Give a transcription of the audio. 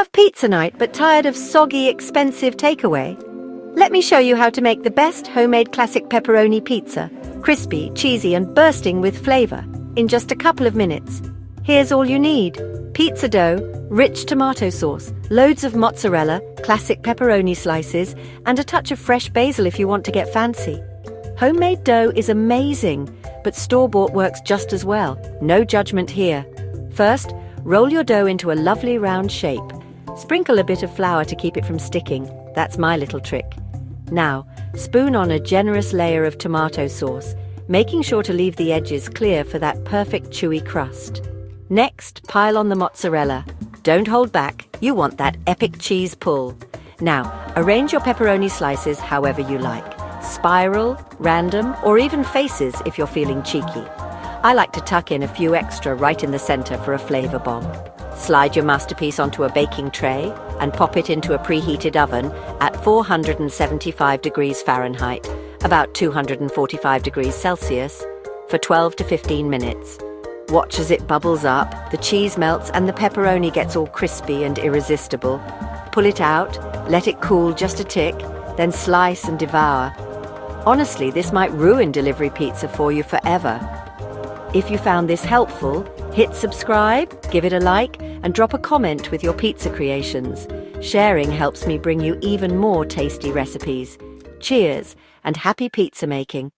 Have pizza night but tired of soggy, expensive takeaway? Let me show you how to make the best homemade classic pepperoni pizza, crispy, cheesy and bursting with flavor, in just a couple of minutes. Here's all you need: pizza dough, rich tomato sauce, loads of mozzarella, classic pepperoni slices, and a touch of fresh basil if you want to get fancy. Homemade dough is amazing, but store-bought works just as well. No judgment here. First, roll your dough into a lovely round shape. Sprinkle a bit of flour to keep it from sticking. That's my little trick. Now, spoon on a generous layer of tomato sauce, making sure to leave the edges clear for that perfect chewy crust. Next, pile on the mozzarella. Don't hold back, you want that epic cheese pull. Now, arrange your pepperoni slices however you like. Spiral, random, or even faces if you're feeling cheeky. I like to tuck in a few extra right in the center for a flavor bomb. Slide your masterpiece onto a baking tray and pop it into a preheated oven at 475 degrees Fahrenheit, about 245 degrees Celsius, for 12 to 15 minutes. Watch as it bubbles up, the cheese melts and the pepperoni gets all crispy and irresistible. Pull it out, let it cool just a tick, then slice and devour. Honestly, this might ruin delivery pizza for you forever. If you found this helpful, hit subscribe, give it a like, and drop a comment with your pizza creations. Sharing helps me bring you even more tasty recipes. Cheers, and happy pizza making!